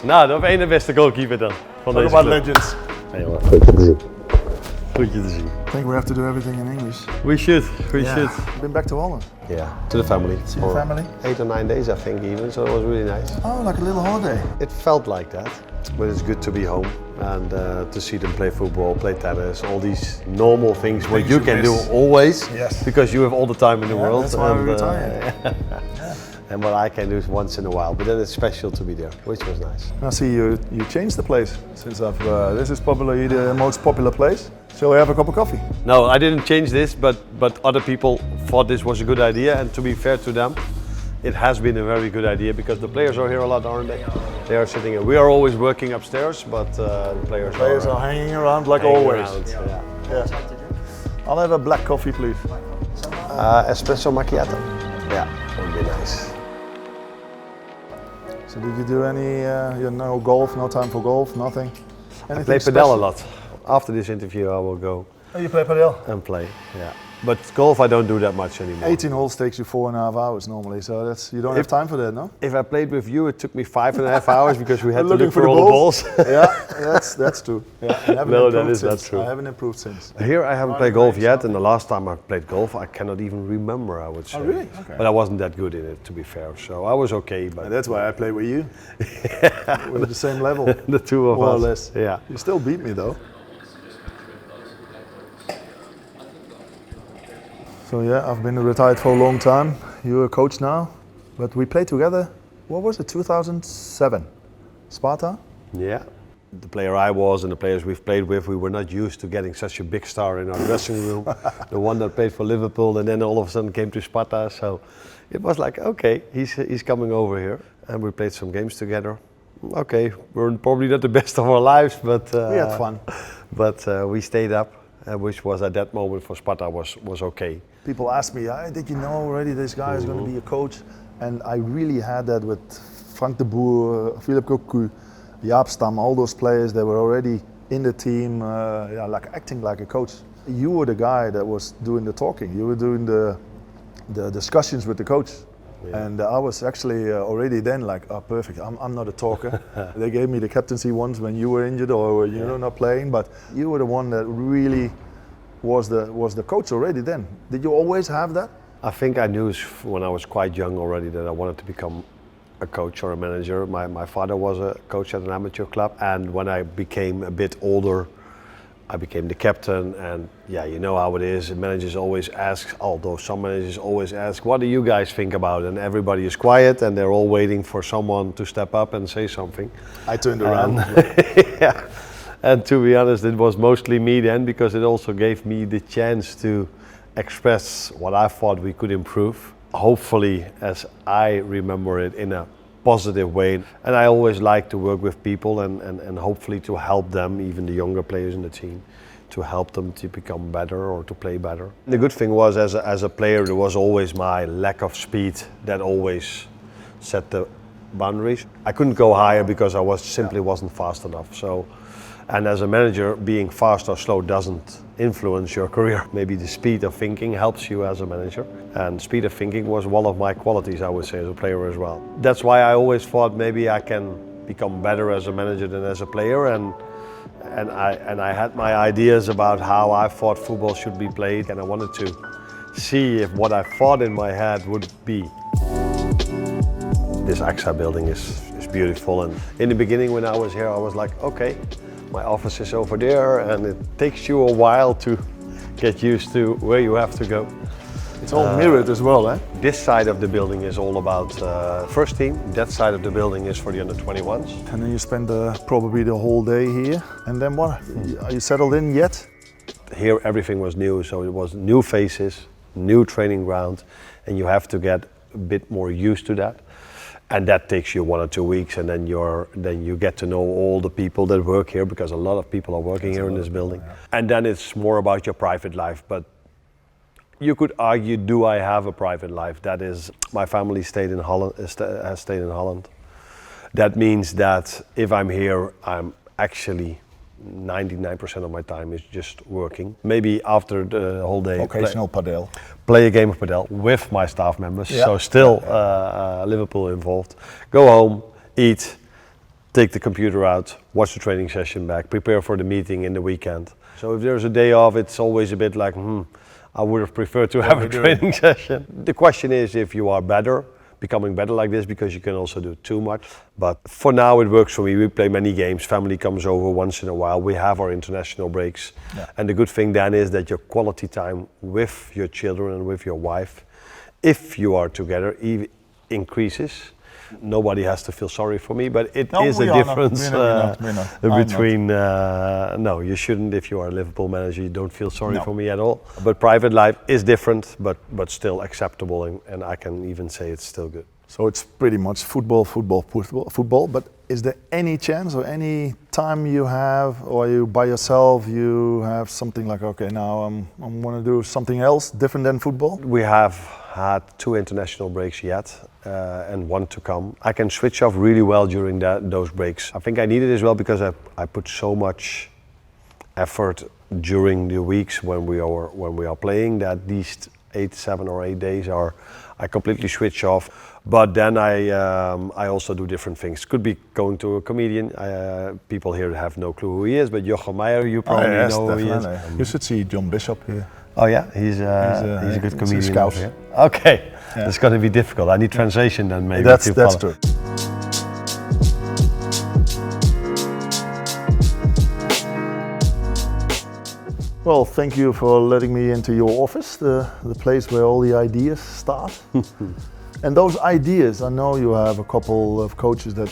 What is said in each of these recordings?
Nou, dat is één de beste goalkeeper dan van Talk deze about club. legends. Nee, jongen, goed je te zien. Goed je te zien. I think we have to do everything in English. We should. Been back to Holland. Yeah, to the family. See the family? 8 or 9 days, I think, even. So it was really nice. Oh, like a little holiday. It felt like that, but it's good to be home and to see them play football, play tennis, all these normal things what Things you you can miss. do always, Yes. because you have all the time in the world. That's why we retired. And what I can do is once in a while, but then it's special to be there, which was nice. I see you changed the place since I've. This is probably the most popular place. Shall we have a cup of coffee? No, I didn't change this, but other people thought this was a good idea, and to be fair to them, it has been a very good idea because the players are here a lot, aren't they? They are sitting here. We are always working upstairs, but the players Players are hanging around like hanging always. around, yeah. Yeah. I'll have a black coffee, please. Espresso macchiato. Yeah, would be nice. So did you do any? No golf, no time for golf, nothing. I play padel a lot. After this interview, I will go Oh, you play padel. and play. Yeah, but golf I don't do that much anymore. 18 holes takes you 4.5 hours normally, so you don't have time for that, no? If I played with you, it took me 5.5 hours because we had to Looking look for for the all the balls. balls. Yeah, that's true. Yeah, I haven't No, improved that is not since. true. I haven't improved since. Here I haven't played golf yet, and the last time I played golf, I cannot even remember, I would say. Oh, really? Okay. But I wasn't that good in it, to be fair, so I was okay, but And that's why I play with you. We're the same level, the two of more or us. less. Yeah. You still beat me though. So yeah, I've been retired for a long time. You're a coach now, but we played together. What was it? 2007, Sparta. Yeah. The player I was and the players we've played with, we were not used to getting such a big star in our dressing room. The one that played for Liverpool and then all of a sudden came to Sparta. So it was like, okay, he's coming over here. And we played some games together. Okay, we're probably not the best of our lives, but We had fun. But we stayed up, which was at that moment for Sparta was okay. People ask me, did you know already this guy is going to be a coach? And I really had that with Frank de Boer, Philip Cocu, Jaap Stam, all those players. They were already in the team, like acting like a coach. You were the guy that was doing the talking. You were doing the discussions with the coach. Yeah. And I was actually already then like, oh, perfect. I'm not a talker. They gave me the captaincy once when you were injured or not playing, but you were the one that really was the coach already then. Did you always have that? I think I knew when I was quite young already that I wanted to become a coach or a manager. My father was a coach at an amateur club, and when I became a bit older, I became the captain. And yeah, you know how it is. Managers always ask, although some managers always ask, what do you guys think about it? And everybody is quiet and they're all waiting for someone to step up and say something. I turned around. Yeah. And to be honest, it was mostly me then, because it also gave me the chance to express what I thought we could improve, hopefully as I remember it, in a positive way. And I always like to work with people and hopefully to help them, even the younger players in the team, to help them to become better or to play better. The good thing was, as a player, there was always my lack of speed that always set the boundaries. I couldn't go higher because I simply wasn't fast enough. So. And as a manager, being fast or slow doesn't influence your career. Maybe the speed of thinking helps you as a manager. And speed of thinking was one of my qualities, I would say, as a player as well. That's why I always thought maybe I can become better as a manager than as a player. And I had my ideas about how I thought football should be played. And I wanted to see if what I thought in my head would be. This AXA building is beautiful. And in the beginning when I was here, I was like, okay, my office is over there, and it takes you a while to get used to where you have to go. It's all mirrored as well, eh? This side of the building is all about first team. That side of the building is for the under-21s. And then you spend probably the whole day here. And then what? Are you settled in yet? Here everything was new, so it was new faces, new training ground, and you have to get a bit more used to that. And that takes you 1 or 2 weeks, and then you get to know all the people that work here, because a lot of people are working here in this building. Yeah. And then it's more about your private life. But you could argue, do I have a private life? That is, my family stayed in Holland, has stayed in Holland. That means that if I'm here, I'm actually 99% of my time is just working. Maybe after the whole day, occasional padel. Play a game of padel with my staff members. Yeah. So still Liverpool involved. Go home, eat, take the computer out, watch the training session back, prepare for the meeting in the weekend. So if there's a day off, it's always a bit like, I would have preferred to have a training session. The question is if you are becoming better like this, because you can also do too much. But for now it works for me. We play many games, family comes over once in a while, we have our international breaks. Yeah. And the good thing then is that your quality time with your children and with your wife, if you are together, increases. Nobody has to feel sorry for me, but it is a difference between, no, you shouldn't. If you are a Liverpool manager, you don't feel sorry for me at all. But private life is different, but still acceptable, and I can even say it's still good. So it's pretty much football, but is there any chance or any time you have, or you by yourself, you have something like, okay, now I'm going to do something else different than football? We have had 2 international breaks yet, and 1 to come. I can switch off really well during those breaks. I think I need it as well because I put so much effort during the weeks when we are playing that these 7 or 8 days I completely switch off. But then I also do different things. Could be going to a comedian. People here have no clue who he is, but Jochem Meijer, you probably know who he is. You should see John Bishop here. Oh yeah, he's a good comedian. Okay, yeah. It's going to be difficult. I need translation then maybe. That's true. Well, thank you for letting me into your office, the place where all the ideas start. And those ideas, I know you have a couple of coaches that,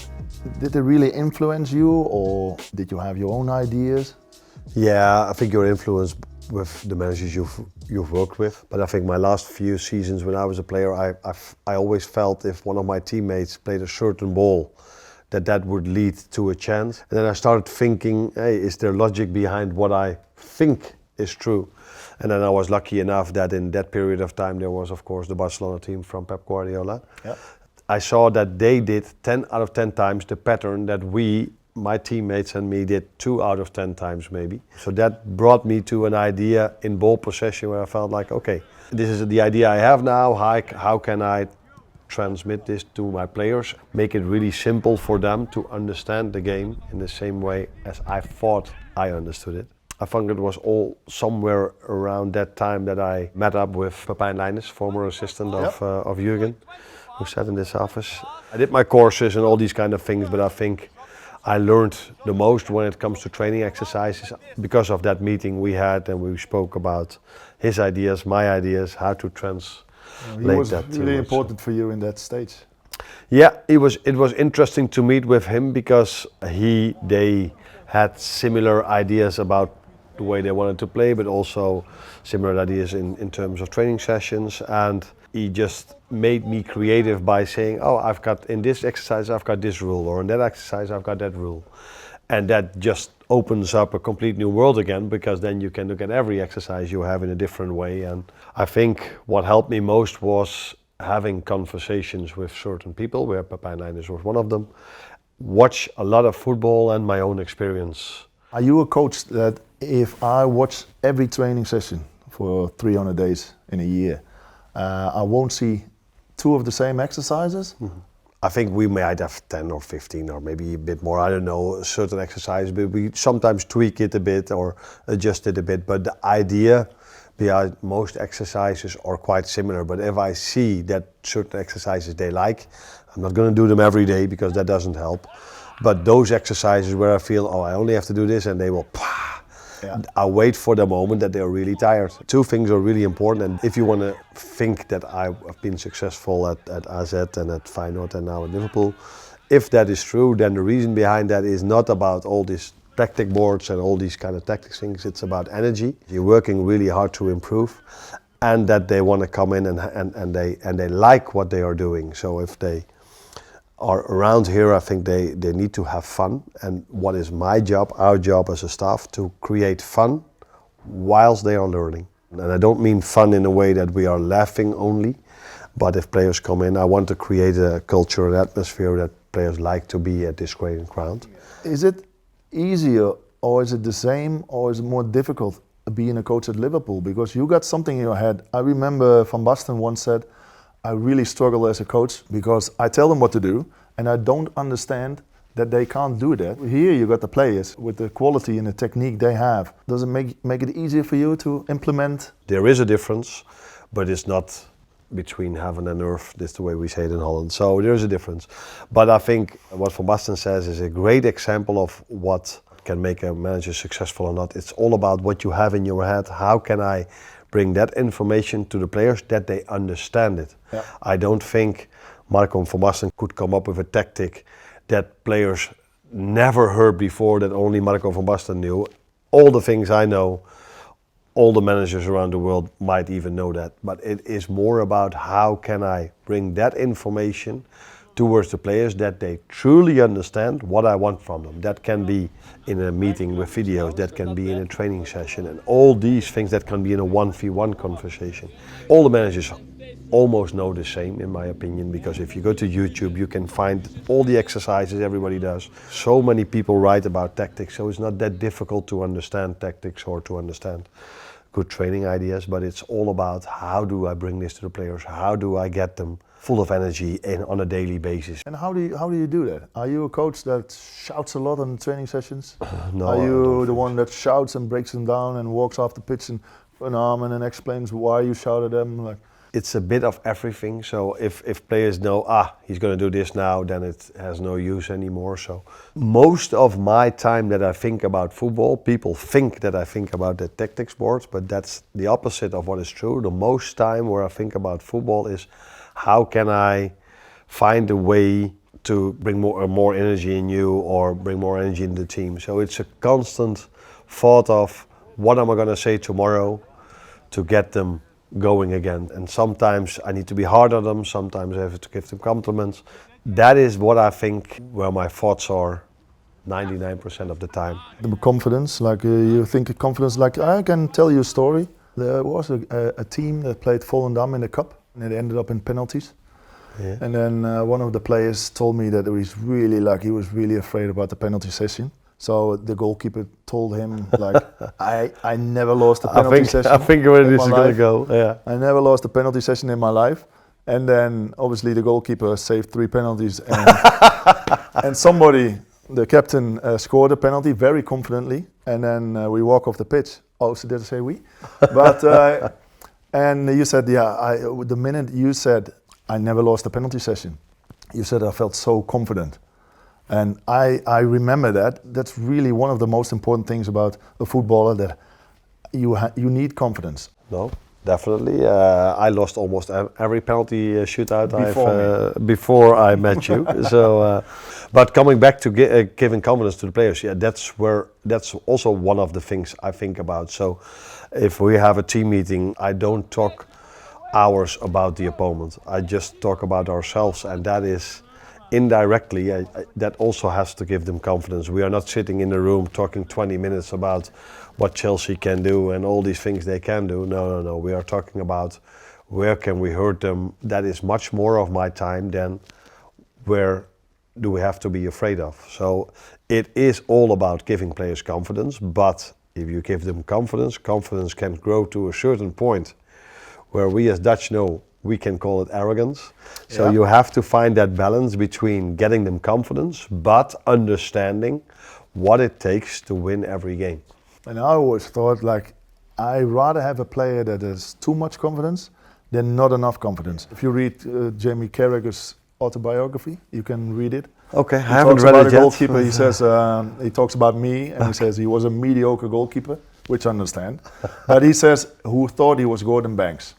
did they really influence you, or did you have your own ideas? Yeah, I think you're influenced with the managers you've worked with. But I think my last few seasons when I was a player, I always felt if one of my teammates played a certain ball, that would lead to a chance. And then I started thinking, hey, is there logic behind what I think is true? And then I was lucky enough that in that period of time there was of course the Barcelona team from Pep Guardiola. Yeah. I saw that they did 10 out of 10 times the pattern that my teammates and me did 2 out of 10 times maybe. So that brought me to an idea in ball possession where I felt like, okay, this is the idea I have now, how can I transmit this to my players, make it really simple for them to understand the game in the same way as I thought I understood it. I think it was all somewhere around that time that I met up with Pepijn Lijnders, former assistant of Jurgen, who sat in this office. I did my courses and all these kind of things, but I think I learned the most when it comes to training exercises because of that meeting we had, and we spoke about his ideas, my ideas, how to translate that. It was really important for you in that stage. Yeah, it was interesting to meet with him because they had similar ideas about the way they wanted to play, but also similar ideas in terms of training sessions. And he just made me creative by saying, oh, in this exercise I've got this rule, or in that exercise I've got that rule. And that just opens up a complete new world again, because then you can look at every exercise you have in a different way. And I think what helped me most was having conversations with certain people, where Pepijn Lijnders was one of them, watch a lot of football and my own experience. Are you a coach that if I watch every training session for 300 days in a year, I won't see 2 of the same exercises? Mm-hmm. I think we might have 10 or 15 or maybe a bit more, I don't know, certain exercises, but we sometimes tweak it a bit or adjust it a bit. But the idea behind most exercises are quite similar. But if I see that certain exercises they like, I'm not going to do them every day because that doesn't help. But those exercises where I feel, oh, I only have to do this, and they will, I wait for the moment that they're really tired. 2 things are really important, and if you want to think that I've been successful at AZ and at Feyenoord and now at Liverpool, if that is true, then the reason behind that is not about all these tactic boards and all these kind of tactics things, it's about energy. You're working really hard to improve, and that they want to come in and they like what they are doing. So if they are around here, I think they need to have fun. And what is my job, our job as a staff, to create fun whilst they are learning. And I don't mean fun in a way that we are laughing only, but if players come in, I want to create a culture, an atmosphere that players like to be at this training ground. Is it easier, or is it the same, or is it more difficult being a coach at Liverpool? Because you got something in your head. I remember Van Basten once said, I really struggle as a coach because I tell them what to do and I don't understand that they can't do that. Here you got the players with the quality and the technique they have. Does it make it easier for you to implement? There is a difference, but it's not between heaven and earth. That's the way we say it in Holland. So there is a difference. But I think what Van Basten says is a great example of what can make a manager successful or not. It's all about what you have in your head. How can I bring that information to the players that they understand it? Yeah. I don't think Marco Van Basten could come up with a tactic that players never heard before, that only Marco Van Basten knew. All the things I know, all the managers around the world might even know that. But it is more about how can I bring that information towards the players that they truly understand what I want from them. That can be in a meeting with videos, that can be in a training session, and all these things that can be in a 1v1 conversation. All the managers almost know the same, in my opinion, because if you go to YouTube, you can find all the exercises everybody does. So many people write about tactics, so it's not that difficult to understand tactics or to understand good training ideas, but it's all about how do I bring this to the players, how do I get them full of energy and on a daily basis. And how do you do that? Are you a coach that shouts a lot on training sessions? No, Are I you don't the think one that shouts and breaks them down and walks off the pitch and an arm and then explains why you shouted them? Like, it's a bit of everything. So if players know, he's going to do this now, then it has no use anymore. So most of my time that I think about football, people think that I think about the tactics boards, but that's the opposite of what is true. The most time where I think about football is how can I find a way to bring more energy in you or bring more energy in the team. So it's a constant thought of what am I going to say tomorrow to get them going again. And sometimes I need to be hard on them, sometimes I have to give them compliments. That is what I think where my thoughts are 99% of the time. the confidence, like you think of confidence, like I can tell you a story. There was a team that played Volendam in the cup and it ended up in penalties. Yeah. And then one of the players told me that he was really afraid about the penalty session. So the goalkeeper told him, like, I never lost a penalty session. I think where in this my is going to life. go. Yeah. I never lost a penalty session in my life. And then obviously the goalkeeper saved 3 penalties and, and somebody, the captain, scored a penalty very confidently. And then we walk off the pitch. Oh, so did I say we? But, and you said, the minute you said, I never lost a penalty session, you said I felt so confident. And I remember that. That's really one of the most important things about a footballer, that you need confidence. No, definitely. I lost almost every penalty shootout before I met you. So, but coming back to giving confidence to the players, that's also one of the things I think about. So, if we have a team meeting, I don't talk hours about the opponent. I just talk about ourselves, and that is indirectly, that also has to give them confidence. We are not sitting in the room talking 20 minutes about what Chelsea can do and all these things they can do. No. We are talking about where can we hurt them. That is much more of my time than where do we have to be afraid of. So it is all about giving players confidence, but if you give them confidence, confidence can grow to a certain point where we as Dutch know we can call it arrogance. So you have to find that balance between getting them confidence, but understanding what it takes to win every game. And I always thought, like, I rather have a player that has too much confidence than not enough confidence. If you read Jamie Carragher's autobiography, you can read it. Okay, I He haven't talks read about it a yet. goalkeeper. He says he talks about me, and he says he was a mediocre goalkeeper, which I understand. But he says who thought he was Gordon Banks.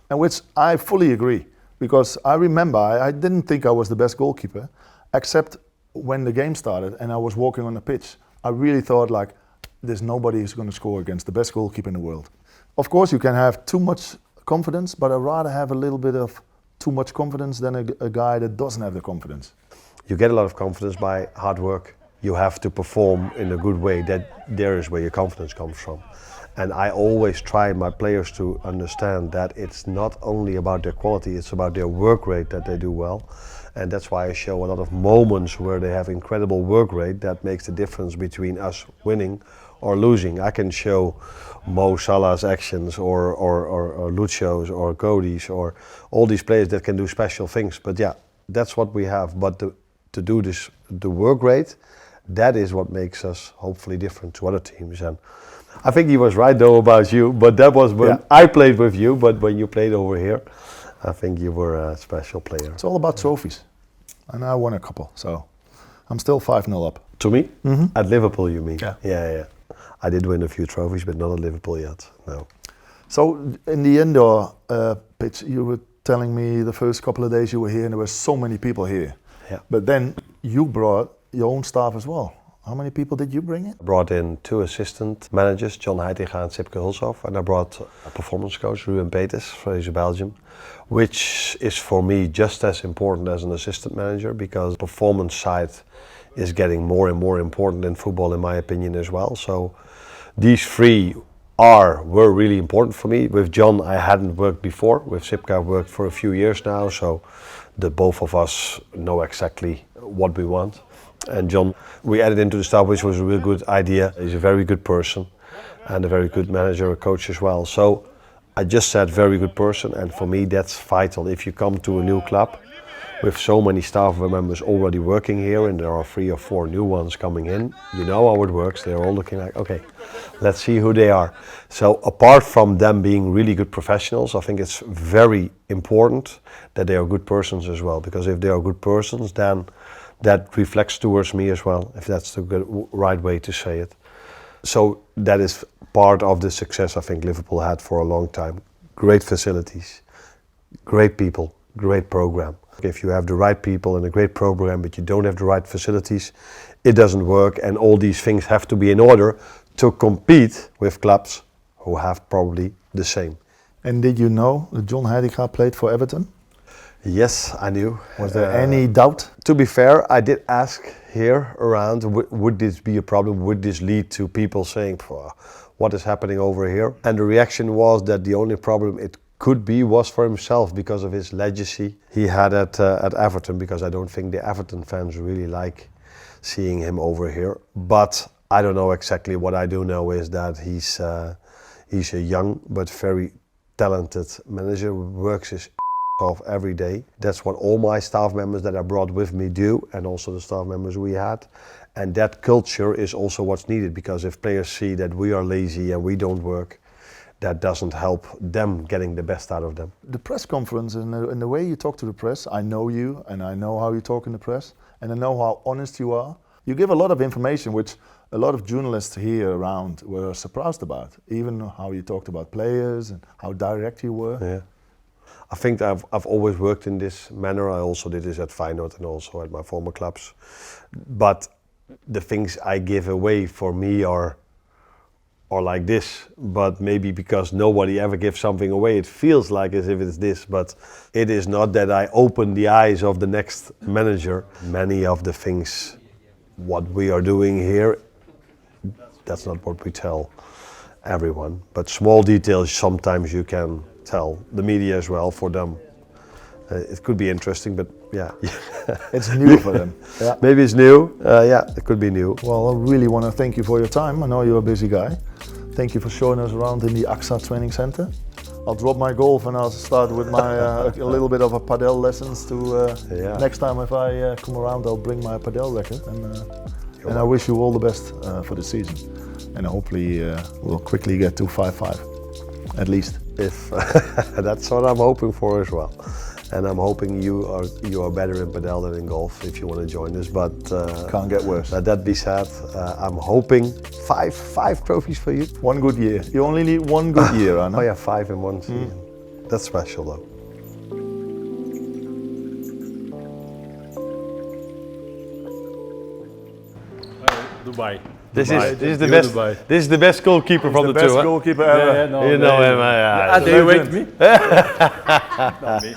And which I fully agree, because I remember I didn't think I was the best goalkeeper, except when the game started and I was walking on the pitch. I really thought, like, there's nobody who's going to score against the best goalkeeper in the world. Of course, you can have too much confidence, but I'd rather have a little bit of too much confidence than a guy that doesn't have the confidence. You get a lot of confidence by hard work. You have to perform in a good way. There is where your confidence comes from. And I always try my players to understand that it's not only about their quality, it's about their work rate that they do well. And that's why I show a lot of moments where they have incredible work rate that makes the difference between us winning or losing. I can show Mo Salah's actions or Lucio's or Cody's or all these players that can do special things. But yeah, that's what we have. But the to do this, the work rate, that is what makes us hopefully different to other teams. And I think he was right though about you, but that was when I played with you, but when you played over here, I think you were a special player. It's all about trophies. And I won a couple, so I'm still 5-0 up. To me? At Liverpool, you mean? Yeah. Yeah. I did win a few trophies, but not at Liverpool yet, no. So in the indoor pitch, you were telling me the first couple of days you were here and there were so many people here. Yeah. But then you brought your own staff as well. How many people did you bring in? I brought in 2 assistant managers, John Heitinga and Sipke Hulshoff, and I brought a performance coach, Ruben Peters, from Belgium, which is for me just as important as an assistant manager, because the performance side is getting more and more important in football, in my opinion, as well. So these 3 were really important for me. With John, I hadn't worked before. With Sipke, I've worked for a few years now, so the both of us know exactly what we want. And John, we added into the staff, which was a real good idea. He's a very good person and a very good manager, a coach as well. So I just said very good person, and for me that's vital. If you come to a new club with so many staff members already working here, and there are 3 or 4 new ones coming in, you know how it works. They're all looking like, okay, let's see who they are. So apart from them being really good professionals, I think it's very important that they are good persons as well, because if they are good persons, then that reflects towards me as well, if that's the right way to say it. So that is part of the success I think Liverpool had for a long time. Great facilities, great people, great program. If you have the right people and a great program, but you don't have the right facilities, it doesn't work, and all these things have to be in order to compete with clubs who have probably the same. And did you know that John Heitinga played for Everton? Yes, I knew. Was there any doubt? To be fair, I did ask here around, would this be a problem? Would this lead to people saying, what is happening over here? And the reaction was that the only problem it could be was for himself, because of his legacy he had at Everton, because I don't think the Everton fans really like seeing him over here. But I don't know exactly. What I do know is that he's a young but very talented manager, works his off every day. That's what all my staff members that I brought with me do, and also the staff members we had. And that culture is also what's needed, because if players see that we are lazy and we don't work, that doesn't help them getting the best out of them. The press conference and the way you talk to the press, I know you and I know how you talk in the press, and I know how honest you are. You give a lot of information which a lot of journalists here around were surprised about, even how you talked about players and how direct you were. Yeah. I think I've always worked in this manner. I also did this at Feyenoord and also at my former clubs. But the things I give away for me are like this, but maybe because nobody ever gives something away, it feels like as if it's this, but it is not that I open the eyes of the next manager. Many of the things, what we are doing here, that's not what we tell everyone, but small details sometimes you can tell the media as well. For them it could be interesting, but yeah. It's new for them. Yeah. Maybe it's new, yeah, it could be new. Well, I really want to thank you for your time. I know you're a busy guy. Thank you for showing us around in the AXA training center. I'll drop my golf and I'll start with my a little bit of a padel lessons to next time if I come around I'll bring my padel racket, and I wish you all the best for the season, and hopefully we'll quickly get to 5-5 at least. If that's what I'm hoping for as well. And I'm hoping you are better in padel than in golf if you want to join us. But can't get worse. Let that be said. I'm hoping five trophies for you. One good year. You only need one good year, Anna. Oh yeah, 5 in one season. That's special though. Dubai. This is the best. Dubai. This is the best goalkeeper from the two. Best goalkeeper ever. Yeah, no, You know him. they Yeah. wait me. Ah, Not me.